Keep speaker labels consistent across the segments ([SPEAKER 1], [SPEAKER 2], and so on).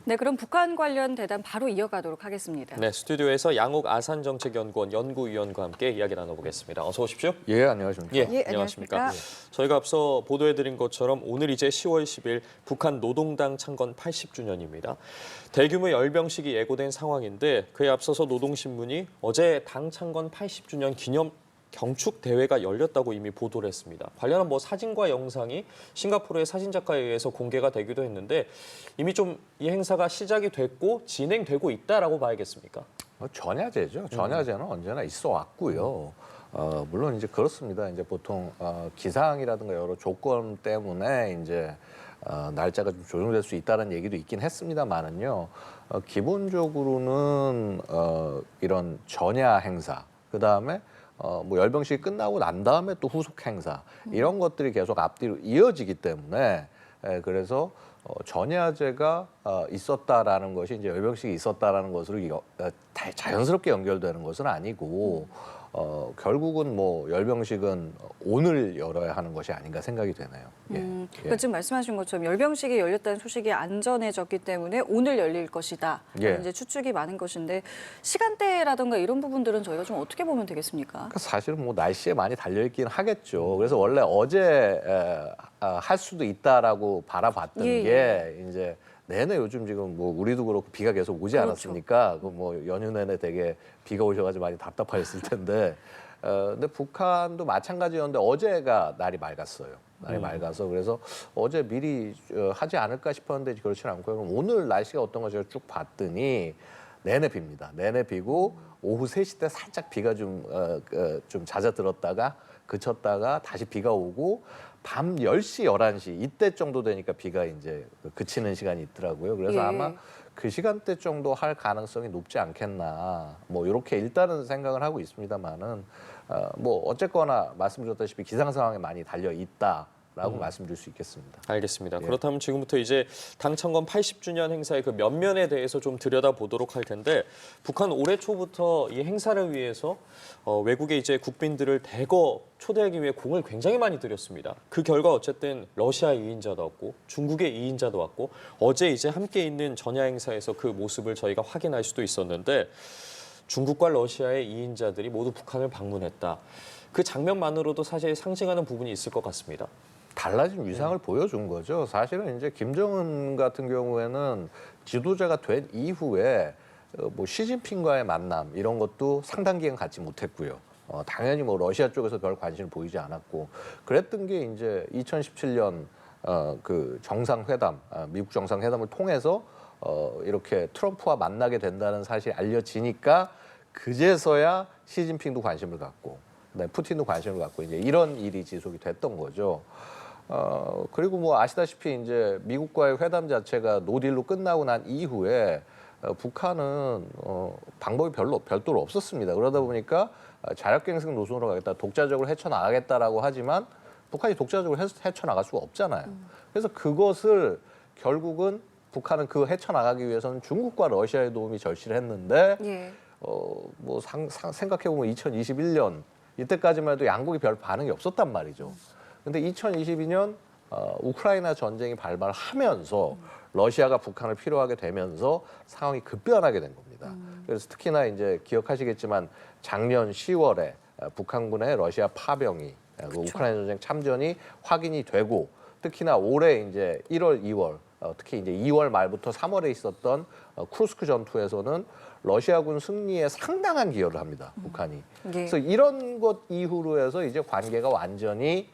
[SPEAKER 1] 네, 그럼 북한 관련 대담 바로 이어가도록 하겠습니다.
[SPEAKER 2] 네, 스튜디오에서 양욱 아산정책연구원 연구위원과 함께 이야기 나눠보겠습니다. 어서 오십시오.
[SPEAKER 3] 예, 안녕하십니까.
[SPEAKER 1] 예, 안녕하십니까.
[SPEAKER 2] 저희가 앞서 보도해드린 것처럼 오늘 이제 10월 10일 북한 노동당 창건 80주년입니다. 대규모 열병식이 예고된 상황인데 그에 앞서서 노동신문이 어제 당 창건 80주년 기념 경축 대회가 열렸다고 이미 보도를 했습니다. 관련한 사진과 영상이 싱가포르의 사진작가에 의해서 공개가 되기도 했는데 이미 좀 이 행사가 시작이 됐고 진행되고 있다라고 봐야겠습니까?
[SPEAKER 3] 전야제죠. 전야제는 언제나 있어 왔고요. 물론 이제 그렇습니다. 이제 보통 기상이라든가 여러 조건 때문에 이제 날짜가 좀 조정될 수 있다는 얘기도 있긴 했습니다만은요. 기본적으로는 이런 전야 행사, 그 다음에 열병식이 끝나고 난 다음에 또 후속 행사 이런 것들이 계속 앞뒤로 이어지기 때문에 그래서 전야제가 있었다라는 것이 이제 열병식이 있었다라는 것으로 자연스럽게 연결되는 것은 아니고 결국은 열병식은 오늘 열어야 하는 것이 아닌가 생각이 되네요.
[SPEAKER 1] 그러니까 지금 말씀하신 것처럼 열병식이 열렸다는 소식이 안전해졌기 때문에 오늘 열릴 것이다. 이제 추측이 많은 것인데 시간대라든가 이런 부분들은 저희가 좀 어떻게 보면 되겠습니까?
[SPEAKER 3] 그러니까 사실은 날씨에 많이 달려있긴 하겠죠. 그래서 원래 어제 할 수도 있다라고 바라봤던 게 이제 내내 요즘 지금 우리도 그렇고 비가 계속 오지 않았습니까? 연휴 내내 되게 비가 오셔가지고 많이 답답하셨을 텐데, 근데 북한도 마찬가지였는데 어제가 날이 맑았어요. 날이 맑아서 그래서 어제 미리 하지 않을까 싶었는데 그렇지는 않고요. 그럼 오늘 날씨가 어떤가 제가 쭉 봤더니 내내 빕니다. 내내 비고 오후 3시 때 살짝 비가 좀 잦아들었다가 그쳤다가 다시 비가 오고 밤 10시, 11시 이때 정도 되니까 비가 이제 그치는 시간이 있더라고요. 그래서 아마 그 시간대 정도 할 가능성이 높지 않겠나. 이렇게 일단은 생각을 하고 있습니다만은 어쨌거나 말씀드렸다시피 기상 상황에 많이 달려 있다라고 말씀드릴 수 있겠습니다.
[SPEAKER 2] 알겠습니다. 그렇다면 지금부터 이제 당 창건 80주년 행사의 그 면면에 대해서 좀 들여다보도록 할 텐데 북한 올해 초부터 이 행사를 위해서 외국의 이제 국빈들을 대거 초대하기 위해 공을 굉장히 많이 들였습니다. 그 결과 어쨌든 러시아의 2인자도 왔고 중국의 2인자도 왔고 어제 이제 함께 있는 전야 행사에서 그 모습을 저희가 확인할 수도 있었는데 중국과 러시아의 2인자들이 모두 북한을 방문했다. 그 장면만으로도 사실 상징하는 부분이 있을 것 같습니다.
[SPEAKER 3] 달라진 위상을 보여준 거죠. 사실은 이제 김정은 같은 경우에는 지도자가 된 이후에 시진핑과의 만남 이런 것도 상당 기간 갖지 못했고요. 당연히 러시아 쪽에서 별 관심을 보이지 않았고 그랬던 게 이제 2017년 그 정상회담, 미국 정상회담을 통해서 이렇게 트럼프와 만나게 된다는 사실이 알려지니까 그제서야 시진핑도 관심을 갖고 푸틴도 관심을 갖고 이제 이런 일이 지속이 됐던 거죠. 그리고 아시다시피 이제 미국과의 회담 자체가 노딜로 끝나고 난 이후에 북한은 방법이 별도로 없었습니다. 그러다 보니까 자력갱생 노선으로 가겠다, 독자적으로 헤쳐나가겠다라고 하지만 북한이 독자적으로 헤쳐나갈 수가 없잖아요. 그래서 그것을 결국은 북한은 그 헤쳐나가기 위해서는 중국과 러시아의 도움이 절실히 했는데 생각해보면 2021년 이때까지만 해도 양국이 별 반응이 없었단 말이죠. 근데 2022년 우크라이나 전쟁이 발발하면서 러시아가 북한을 필요하게 되면서 상황이 급변하게 된 겁니다. 그래서 특히나 이제 기억하시겠지만 작년 10월에 북한군의 러시아 파병이 우크라이나 전쟁 참전이 확인이 되고 특히나 올해 이제 1월, 2월 특히 이제 2월 말부터 3월에 있었던 쿠르스크 전투에서는 러시아군 승리에 상당한 기여를 합니다. 북한이. 그래서 이런 것 이후로 해서 이제 관계가 완전히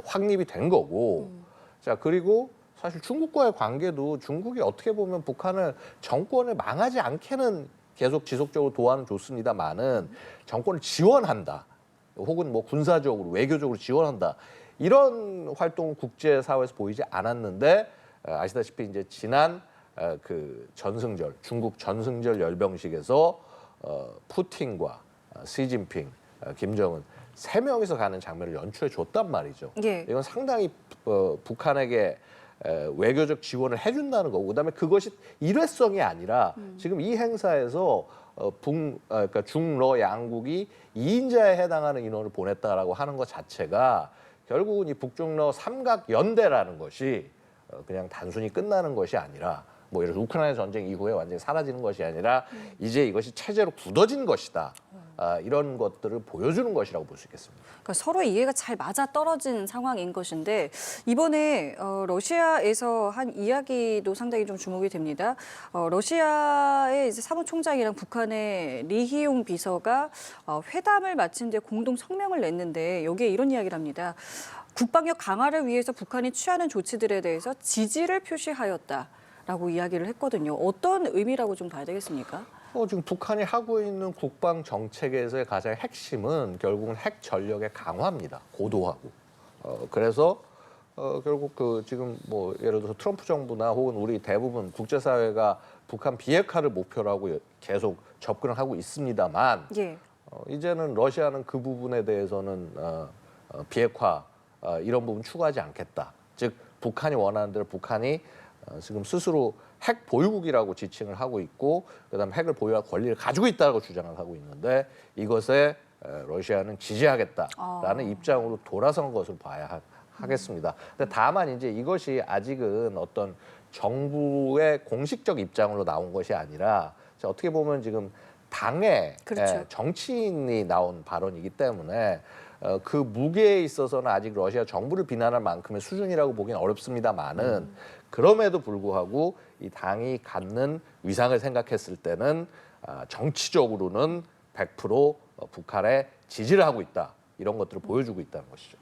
[SPEAKER 3] 확립이 된 거고 자 그리고 사실 중국과의 관계도 중국이 어떻게 보면 북한을 정권을 망하지 않게는 계속 지속적으로 도와는 줬습니다만은 정권을 지원한다 혹은 군사적으로 외교적으로 지원한다 이런 활동을 국제사회에서 보이지 않았는데 아시다시피 이제 지난 그 전승절 중국 전승절 열병식에서 푸틴과 시진핑, 김정은 3명이서 가는 장면을 연출해 줬단 말이죠. 이건 상당히 북한에게 외교적 지원을 해준다는 거고 그다음에 그것이 일회성이 아니라 지금 이 행사에서 그러니까 중러 양국이 2인자에 해당하는 인원을 보냈다라고 하는 것 자체가 결국은 이 북중러 삼각 연대라는 것이 그냥 단순히 끝나는 것이 아니라 뭐 예를 들어 우크라이나 전쟁 이후에 완전히 사라지는 것이 아니라 이제 이것이 체제로 굳어진 것이다. 이런 것들을 보여주는 것이라고 볼 수 있겠습니다.
[SPEAKER 1] 그러니까 서로 이해가 잘 맞아 떨어진 상황인 것인데 이번에 러시아에서 한 이야기도 상당히 좀 주목이 됩니다. 러시아의 이제 사무총장이랑 북한의 리히용 비서가 회담을 마친 뒤에 공동 성명을 냈는데 여기에 이런 이야기를 합니다. 국방력 강화를 위해서 북한이 취하는 조치들에 대해서 지지를 표시하였다라고 이야기를 했거든요. 어떤 의미라고 좀 봐야 되겠습니까?
[SPEAKER 3] 지금 북한이 하고 있는 국방 정책에서의 가장 핵심은 결국은 핵 전력의 강화입니다. 고도화고. 그래서 결국 그 지금 뭐 예를 들어서 트럼프 정부나 혹은 우리 대부분 국제사회가 북한 비핵화를 목표로 하고 계속 접근을 하고 있습니다만
[SPEAKER 1] 예.
[SPEAKER 3] 이제는 러시아는 그 부분에 대해서는 비핵화 이런 부분 추구하지 않겠다. 즉 북한이 원하는 대로 북한이 지금 스스로 핵 보유국이라고 지칭을 하고 있고 그다음 핵을 보유할 권리를 가지고 있다고 주장을 하고 있는데 이것에 러시아는 지지하겠다라는 입장으로 돌아선 것으로 봐야 하겠습니다. 근데 다만 이제 이것이 아직은 어떤 정부의 공식적 입장으로 나온 것이 아니라 어떻게 보면 지금 당의
[SPEAKER 1] 그렇죠.
[SPEAKER 3] 정치인이 나온 발언이기 때문에 그 무게에 있어서는 아직 러시아 정부를 비난할 만큼의 수준이라고 보기는 어렵습니다만은 그럼에도 불구하고 이 당이 갖는 위상을 생각했을 때는 정치적으로는 100% 북한에 지지를 하고 있다. 이런 것들을 보여주고 있다는 것이죠.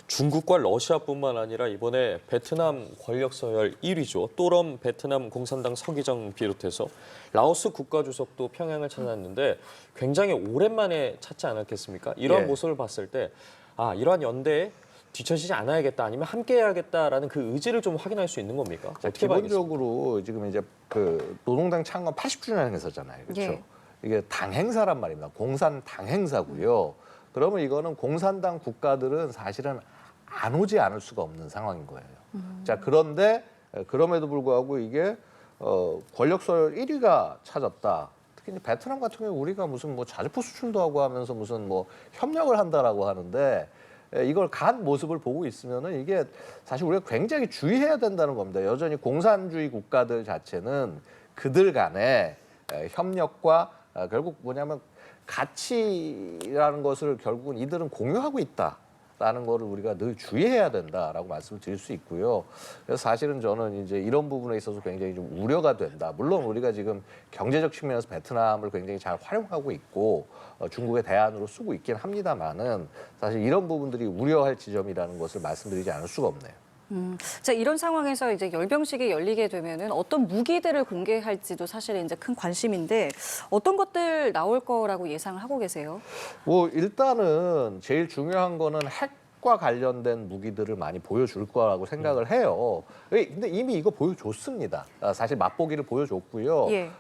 [SPEAKER 2] 중국과 러시아뿐만 아니라 이번에 베트남 권력 서열 1위죠. 또럼 베트남 공산당 서기정 비롯해서 라오스 국가주석도 평양을 찾았는데 굉장히 오랜만에 찾지 않았겠습니까? 이러한
[SPEAKER 3] 예.
[SPEAKER 2] 모습을 봤을 때 이러한 연대에 뒤처지지 않아야겠다 아니면 함께해야겠다라는 그 의지를 좀 확인할 수 있는 겁니까? 어떻게 봐야겠습니까?
[SPEAKER 3] 기본적으로 지금 이제 그 노동당 창건 80주년 행사잖아요. 그렇죠?
[SPEAKER 1] 예.
[SPEAKER 3] 이게 당 행사란 말입니다. 공산 당 행사고요. 그러면 이거는 공산당 국가들은 사실은 안 오지 않을 수가 없는 상황인 거예요. 자, 그런데 그럼에도 불구하고 이게 권력 서열 1위가 찾았다. 특히 이제 베트남 같은 경우 우리가 무슨 뭐 자주포 수출도 하고 하면서 무슨 뭐 협력을 한다라고 하는데 이걸 간 모습을 보고 있으면은 이게 사실 우리가 굉장히 주의해야 된다는 겁니다. 여전히 공산주의 국가들 자체는 그들 간의 협력과 결국 뭐냐면 가치라는 것을 결국은 이들은 공유하고 있다라는 거를 우리가 늘 주의해야 된다라고 말씀을 드릴 수 있고요. 그래서 사실은 저는 이제 이런 부분에 있어서 굉장히 좀 우려가 된다. 물론 우리가 지금 경제적 측면에서 베트남을 굉장히 잘 활용하고 있고 중국의 대안으로 쓰고 있긴 합니다만은 사실 이런 부분들이 우려할 지점이라는 것을 말씀드리지 않을 수가 없네요.
[SPEAKER 1] 자, 이런 상황에서 이제 열병식이 열리게 되면은 어떤 무기들을 공개할지도 사실은 이제 큰 관심인데 어떤 것들 나올 거라고 예상을 하고 계세요?
[SPEAKER 3] 뭐 일단은 제일 중요한 거는 핵과 관련된 무기들을 많이 보여줄 거라고 생각을 해요. 근데 이미 이거 보여줬습니다. 사실 맛보기를 보여줬고요.
[SPEAKER 1] 예.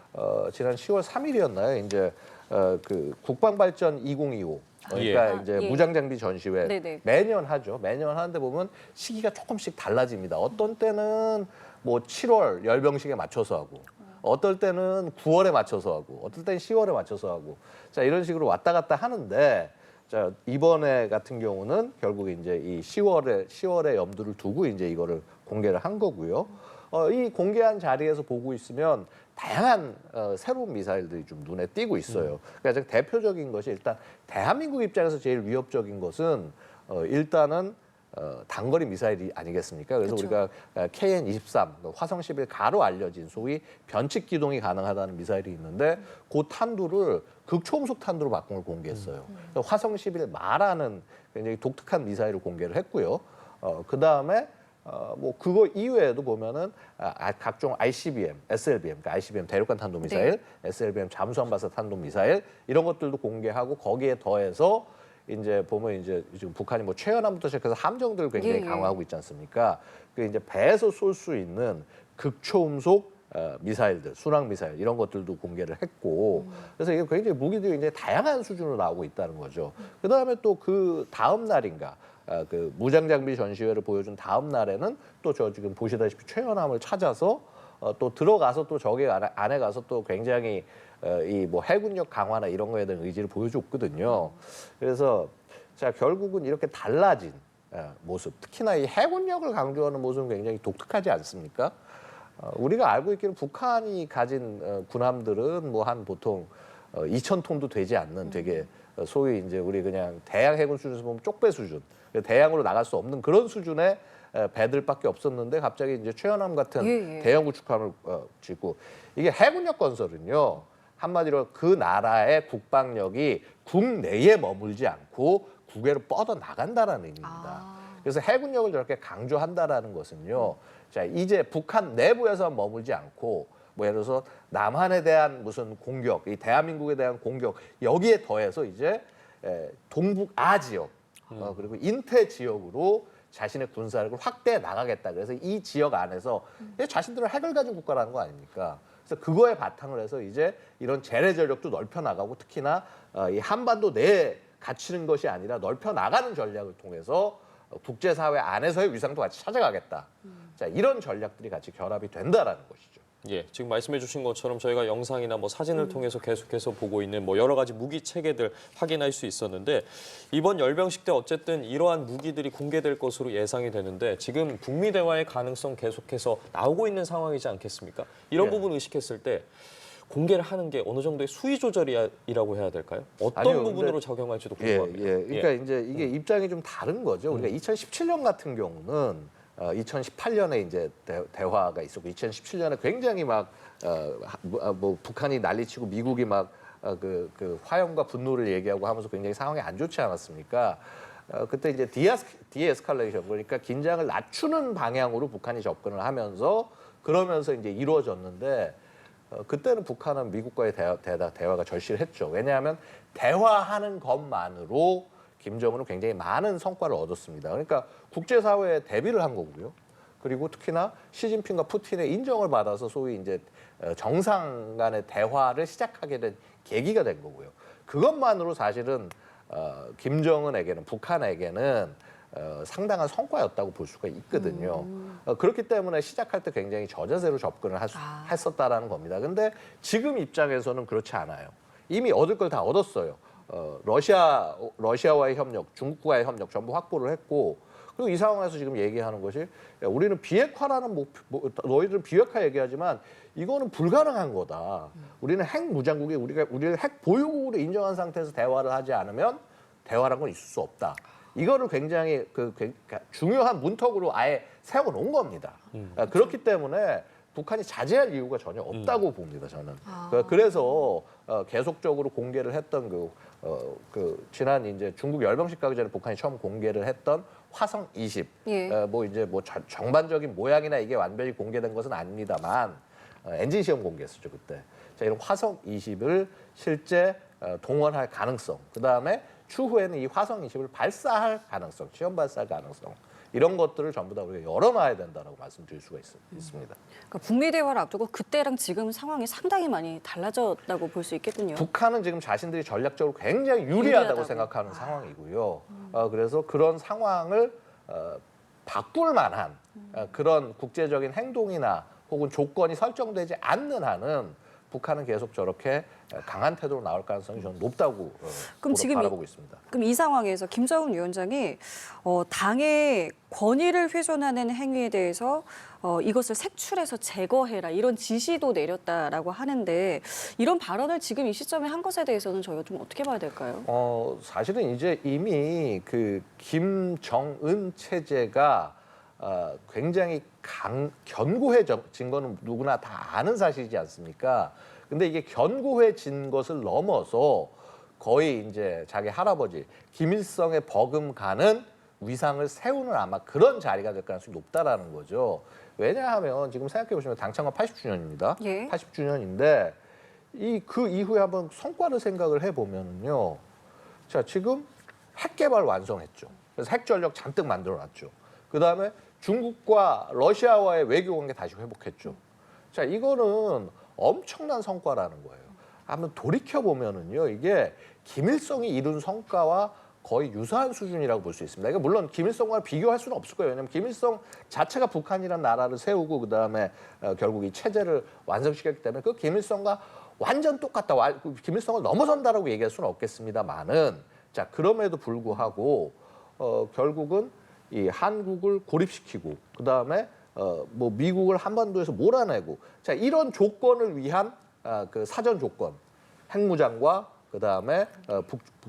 [SPEAKER 3] 지난 10월 3일이었나요? 이제 그 국방발전 2025. 그러니까
[SPEAKER 1] 예.
[SPEAKER 3] 이제
[SPEAKER 1] 예.
[SPEAKER 3] 무장장비 전시회
[SPEAKER 1] 네네.
[SPEAKER 3] 매년 하죠. 매년 하는데 보면 시기가 조금씩 달라집니다. 어떤 때는 뭐 7월 열병식에 맞춰서 하고, 어떨 때는 9월에 맞춰서 하고, 어떨 때는 10월에 맞춰서 하고, 자 이런 식으로 왔다 갔다 하는데, 자 이번에 같은 경우는 결국 이제 이 10월에 염두를 두고 이제 이거를 공개를 한 거고요. 이 공개한 자리에서 보고 있으면 다양한 새로운 미사일들이 좀 눈에 띄고 있어요. 그러니까 대표적인 것이 일단 대한민국 입장에서 제일 위협적인 것은 일단은 단거리 미사일이 아니겠습니까? 그래서
[SPEAKER 1] 그렇죠.
[SPEAKER 3] 우리가 KN-23, 화성 11 가로 알려진 소위 변칙 기동이 가능하다는 미사일이 있는데 그 탄두를 극초음속 탄두로 바꾼 걸 공개했어요. 화성 11 마라는 굉장히 독특한 미사일을 공개를 했고요. 그 다음에 뭐 그거 이외에도 보면은 각종 ICBM, SLBM, 그러니까 ICBM 대륙간 탄도 미사일,
[SPEAKER 1] 네.
[SPEAKER 3] SLBM 잠수함 발사 탄도 미사일 이런 것들도 공개하고 거기에 더해서 이제 보면 이제 지금 북한이 뭐 최연함부터 시작해서 함정들을 굉장히
[SPEAKER 1] 예, 예.
[SPEAKER 3] 강화하고 있지 않습니까? 그 이제 배에서 쏠 수 있는 극초음속 미사일들, 순항 미사일 이런 것들도 공개를 했고 그래서 이게 굉장히 무기들이 이제 다양한 수준으로 나오고 있다는 거죠. 그 다음에 또 그 다음 날인가 그 무장장비 전시회를 보여준 다음 날에는 또 저 지금 보시다시피 최연함을 찾아서 또 들어가서 또 저기 안에 가서 또 굉장히 이 뭐 해군력 강화나 이런 거에 대한 의지를 보여줬거든요. 그래서 자 결국은 이렇게 달라진 모습, 특히나 이 해군력을 강조하는 모습은 굉장히 독특하지 않습니까? 우리가 알고 있기는 북한이 가진 군함들은 뭐 한 보통 2,000톤도 되지 않는 되게 소위 이제 우리 그냥 대양 해군 수준에서 보면 쪽배 수준, 대양으로 나갈 수 없는 그런 수준의 배들밖에 없었는데 갑자기 이제 최연함 같은
[SPEAKER 1] 예, 예.
[SPEAKER 3] 대형 구축함을 짓고 이게 해군력 건설은요 한마디로 그 나라의 국방력이 국내에 머물지 않고 국외로 뻗어 나간다라는 의미입니다. 그래서 해군력을 저렇게 강조한다라는 것은요. 자, 이제 북한 내부에서 머물지 않고 뭐 예를 들어서 남한에 대한 무슨 공격, 이 대한민국에 대한 공격 여기에 더해서 이제 동북아 지역 그리고 인태 지역으로 자신의 군사력을 확대해 나가겠다. 그래서 이 지역 안에서 자신들은 핵을 가진 국가라는 거 아닙니까? 그래서 그거에 바탕을 해서 이제 이런 재래 전력도 넓혀 나가고 특히나 이 한반도 내에 갇히는 것이 아니라 넓혀 나가는 전략을 통해서 국제사회 안에서의 위상도 같이 찾아가겠다. 자, 이런 전략들이 같이 결합이 된다라는 것이죠.
[SPEAKER 2] 예, 지금 말씀해 주신 것처럼 저희가 영상이나 뭐 사진을 통해서 계속해서 보고 있는 뭐 여러 가지 무기 체계들 확인할 수 있었는데 이번 열병식 때 어쨌든 이러한 무기들이 공개될 것으로 예상이 되는데 지금 북미 대화의 가능성 계속해서 나오고 있는 상황이지 않겠습니까? 이런
[SPEAKER 3] 예.
[SPEAKER 2] 부분 의식했을 때 공개를 하는 게 어느 정도의 수위 조절이라고 해야 될까요? 어떤
[SPEAKER 3] 아니요,
[SPEAKER 2] 부분으로
[SPEAKER 3] 근데-
[SPEAKER 2] 적용할지도 궁금합니다.
[SPEAKER 3] 그러니까 이제 이게 입장이 좀 다른 거죠. 우리가 2017년 같은 경우는 2018년에 이제 대화가 있었고 2017년에 굉장히 막 뭐 북한이 난리치고 미국이 막 그 화염과 분노를 얘기하고 하면서 굉장히 상황이 안 좋지 않았습니까? 그때 이제 디에스컬레이션 그러니까 긴장을 낮추는 방향으로 북한이 접근을 하면서 그러면서 이제 이루어졌는데 그때는 북한은 미국과의 대화가 절실했죠. 왜냐하면 대화하는 것만으로 김정은은 굉장히 많은 성과를 얻었습니다. 그러니까 국제사회에 대비를 한 거고요. 그리고 특히나 시진핑과 푸틴의 인정을 받아서 소위 이제 정상 간의 대화를 시작하게 된 계기가 된 거고요. 그것만으로 사실은 김정은에게는 북한에게는 상당한 성과였다고 볼 수가 있거든요. 그렇기 때문에 시작할 때 굉장히 저자세로 접근을 했었다라는 겁니다. 근데 지금 입장에서는 그렇지 않아요. 이미 얻을 걸 다 얻었어요. 러시아와의 협력, 중국과의 협력 전부 확보를 했고 그리고 이 상황에서 지금 얘기하는 것이 야, 우리는 비핵화라는 너희들은 비핵화 얘기하지만 이거는 불가능한 거다. 우리는 핵 무장국이 우리를 핵 보유국으로 인정한 상태에서 대화를 하지 않으면 대화라는 건 있을 수 없다. 이거를 굉장히 중요한 문턱으로 아예 세워놓은 겁니다. 그렇기 때문에 북한이 자제할 이유가 전혀 없다고 봅니다. 저는. 그래서 계속적으로 공개를 했던 지난 이제 중국 열병식 가기 전에 북한이 처음 공개를 했던 화성 20.
[SPEAKER 1] 예.
[SPEAKER 3] 뭐 이제 뭐 정반적인 모양이나 이게 완전히 공개된 것은 아닙니다만 엔진 시험 공개했었죠 그때. 자, 이런 화성 20을 실제 동원할 가능성. 그 다음에 추후에는 이 화성 20을 발사할 가능성, 시험 발사할 가능성. 이런 것들을 전부 다 우리가 열어놔야 된다라고 말씀드릴 수가 있습니다.
[SPEAKER 1] 그러니까 북미 대화를 앞두고 그때랑 지금 상황이 상당히 많이 달라졌다고 볼 수 있겠군요.
[SPEAKER 3] 북한은 지금 자신들이 전략적으로 굉장히 유리하다고
[SPEAKER 1] 유리하다고.
[SPEAKER 3] 생각하는 상황이고요. 그래서 그런 상황을 바꿀 만한 그런 국제적인 행동이나 혹은 조건이 설정되지 않는 한은 북한은 계속 저렇게 강한 태도로 나올 가능성이 저는 높다고 바라보고 있습니다.
[SPEAKER 1] 그럼 이 상황에서 김정은 위원장이 당의 권위를 훼손하는 행위에 대해서 이것을 색출해서 제거해라 이런 지시도 내렸다라고 하는데 이런 발언을 지금 이 시점에 한 것에 대해서는 저희가 좀 어떻게 봐야 될까요?
[SPEAKER 3] 사실은 이제 이미 그 김정은 체제가 굉장히 견고해진 거는 누구나 다 아는 사실이지 않습니까? 근데 이게 견고해진 것을 넘어서 거의 이제 자기 할아버지 김일성의 버금가는 위상을 세우는 아마 그런 자리가 될 가능성이 높다라는 거죠. 왜냐하면 지금 생각해 보시면 당창건 80주년입니다.
[SPEAKER 1] 예.
[SPEAKER 3] 80주년인데 그 이후에 한번 성과를 생각을 해보면은요. 자, 지금 핵 개발 완성했죠. 그래서 핵 전력 잔뜩 만들어놨죠. 그 다음에 중국과 러시아와의 외교 관계 다시 회복했죠. 자, 이거는 엄청난 성과라는 거예요. 한번 돌이켜 보면은요, 이게 김일성이 이룬 성과와 거의 유사한 수준이라고 볼 수 있습니다. 이게 물론 김일성과 비교할 수는 없을 거예요. 왜냐하면 김일성 자체가 북한이라는 나라를 세우고 그 다음에 결국 이 체제를 완성시켰기 때문에 그 김일성과 완전 똑같다. 김일성을 넘어선다라고 얘기할 수는 없겠습니다만은 자, 그럼에도 불구하고 결국은 이 한국을 고립시키고 그 다음에 뭐 미국을 한반도에서 몰아내고 자 이런 조건을 위한 그 사전 조건 핵무장과 그다음에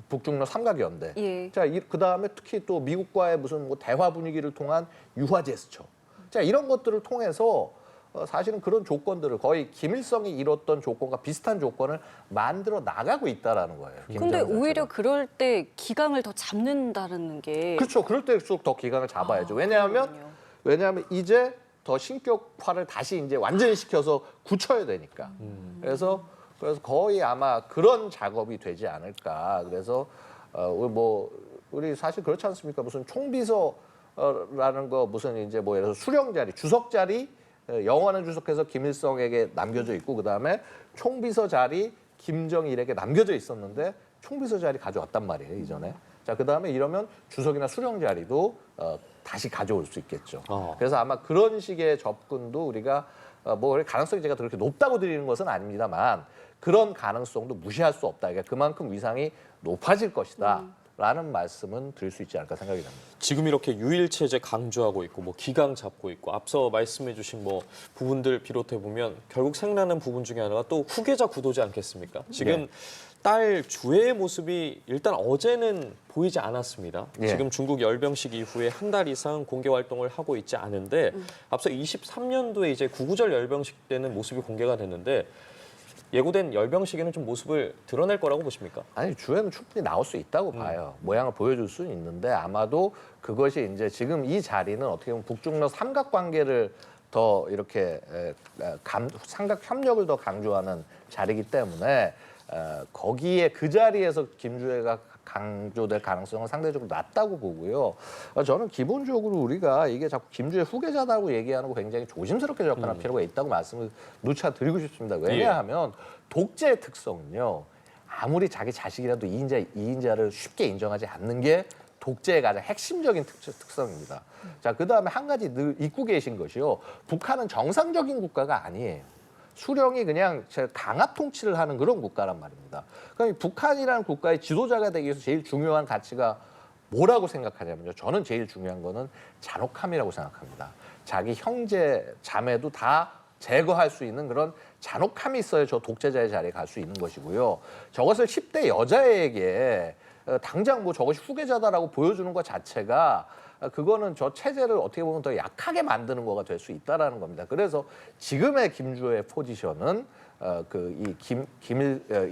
[SPEAKER 3] 북중러 삼각연대.
[SPEAKER 1] 예.
[SPEAKER 3] 자, 그다음에 특히 또 미국과의 무슨 뭐 대화 분위기를 통한 유화 제스처. 자, 이런 것들을 통해서 사실은 그런 조건들을 거의 김일성이 이뤘던 조건과 비슷한 조건을 만들어 나가고 있다라는 거예요.
[SPEAKER 1] 근데
[SPEAKER 3] 김정은
[SPEAKER 1] 오히려
[SPEAKER 3] 자체가.
[SPEAKER 1] 그럴 때 기강을 더 잡는다는 게
[SPEAKER 3] 그렇죠. 그럴 때일수록 더 기강을 잡아야죠. 왜냐하면 이제 더 신격화를 다시 이제 완전히 시켜서 굳혀야 되니까. 그래서 거의 아마 그런 작업이 되지 않을까. 그래서 뭐 우리 사실 그렇지 않습니까? 무슨 총비서라는 거 무슨 이제 뭐 예를 들어서 수령 자리, 주석 자리 영원한 주석해서 김일성에게 남겨져 있고 그다음에 총비서 자리 김정일에게 남겨져 있었는데 총비서 자리 가져왔단 말이에요 이전에. 자 그다음에 이러면 주석이나 수령 자리도 다시 가져올 수 있겠죠. 그래서 아마 그런 식의 접근도 우리가 뭐 가능성이 제가 그렇게 높다고 드리는 것은 아닙니다만 그런 가능성도 무시할 수 없다. 그러니까 그만큼 위상이 높아질 것이다. 라는 말씀은 드릴 수 있지 않을까 생각이 듭니다.
[SPEAKER 2] 지금 이렇게 유일 체제 강조하고 있고 뭐 기강 잡고 있고 앞서 말씀해주신 뭐 부분들 비롯해 보면 결국 생각나는 부분 중에 하나가 또 후계자 구도지 않겠습니까? 지금
[SPEAKER 3] 네.
[SPEAKER 2] 딸 주혜의 모습이 일단 어제는 보이지 않았습니다.
[SPEAKER 3] 예.
[SPEAKER 2] 지금 중국 열병식 이후에 한 달 이상 공개 활동을 하고 있지 않은데 앞서 23년도에 이제 구구절 열병식 때는 모습이 공개가 됐는데 예고된 열병식에는 좀 모습을 드러낼 거라고 보십니까?
[SPEAKER 3] 아니 주에는 충분히 나올 수 있다고 봐요. 모양을 보여줄 수는 있는데 아마도 그것이 이제 지금 이 자리는 어떻게 보면 북중러 삼각관계를 더 이렇게 삼각 협력을 더 강조하는 자리이기 때문에 거기에 그 자리에서 김주혜가 강조될 가능성은 상대적으로 낮다고 보고요. 저는 기본적으로 우리가 이게 자꾸 김주혜 후계자다고 얘기하는 거 굉장히 조심스럽게 접근할 필요가 있다고 말씀을 누차 드리고 싶습니다. 왜냐하면 독재의 특성은요. 아무리 자기 자식이라도 이인자를 쉽게 인정하지 않는 게 독재의 가장 핵심적인 특성입니다. 자, 그다음에 한 가지 늘 잊고 계신 것이요. 북한은 정상적인 국가가 아니에요. 수령이 그냥 강압 통치를 하는 그런 국가란 말입니다. 그러니까 북한이라는 국가의 지도자가 되기 위해서 제일 중요한 가치가 뭐라고 생각하냐면요. 저는 제일 중요한 거는 잔혹함이라고 생각합니다. 자기 형제, 자매도 다 제거할 수 있는 그런 잔혹함이 있어야 저 독재자의 자리에 갈 수 있는 것이고요. 저것을 10대 여자에게 당장 뭐 저것이 후계자다라고 보여주는 것 자체가 그거는 저 체제를 어떻게 보면 더 약하게 만드는 거가 될 수 있다라는 겁니다. 그래서 지금의 김주의 포지션은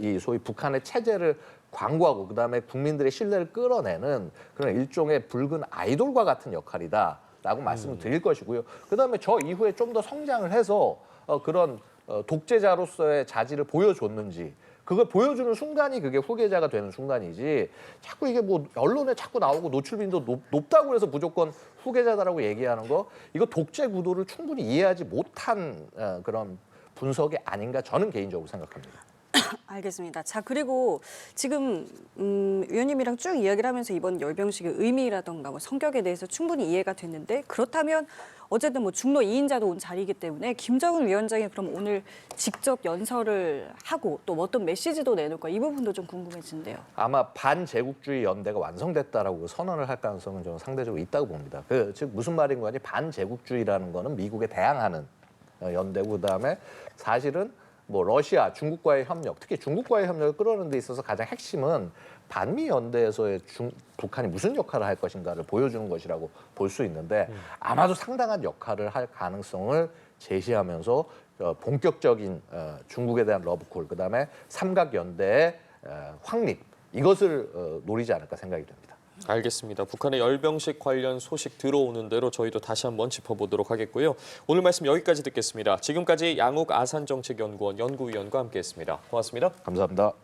[SPEAKER 3] 이 소위 북한의 체제를 광고하고 그다음에 국민들의 신뢰를 끌어내는 그런 일종의 붉은 아이돌과 같은 역할이다라고 말씀을 드릴 것이고요. 그다음에 저 이후에 좀 더 성장을 해서 그런 독재자로서의 자질을 보여줬는지 그걸 보여주는 순간이 그게 후계자가 되는 순간이지 자꾸 이게 뭐 언론에 자꾸 나오고 노출 빈도 높다고 해서 무조건 후계자다라고 얘기하는 거 이거 독재 구도를 충분히 이해하지 못한 그런 분석이 아닌가 저는 개인적으로 생각합니다.
[SPEAKER 1] 알겠습니다. 자, 그리고 지금 위원님이랑 쭉 이야기를 하면서 이번 열병식의 의미라던가 뭐 성격에 대해서 충분히 이해가 됐는데 그렇다면 어쨌든 뭐 중로 2인자도 온 자리이기 때문에 김정은 위원장이 그럼 오늘 직접 연설을 하고 또 어떤 메시지도 내놓을까 이 부분도 좀 궁금해지는데요.
[SPEAKER 3] 아마 반제국주의 연대가 완성됐다라고 선언을 할 가능성은 저는 상대적으로 있다고 봅니다. 즉 무슨 말인 거니 반제국주의라는 거는 미국에 대항하는 연대고 그다음에 사실은 뭐 러시아, 중국과의 협력, 특히 중국과의 협력을 끌어내는 데 있어서 가장 핵심은 반미 연대에서의 북한이 무슨 역할을 할 것인가를 보여주는 것이라고 볼 수 있는데 아마도 상당한 역할을 할 가능성을 제시하면서 본격적인 중국에 대한 러브콜, 그다음에 삼각 연대의 확립 이것을 노리지 않을까 생각이 됩니다.
[SPEAKER 2] 알겠습니다. 북한의 열병식 관련 소식 들어오는 대로 저희도 다시 한번 짚어보도록 하겠고요. 오늘 말씀 여기까지 듣겠습니다. 지금까지 양욱 아산정책연구원 연구위원과 함께했습니다. 고맙습니다.
[SPEAKER 3] 감사합니다.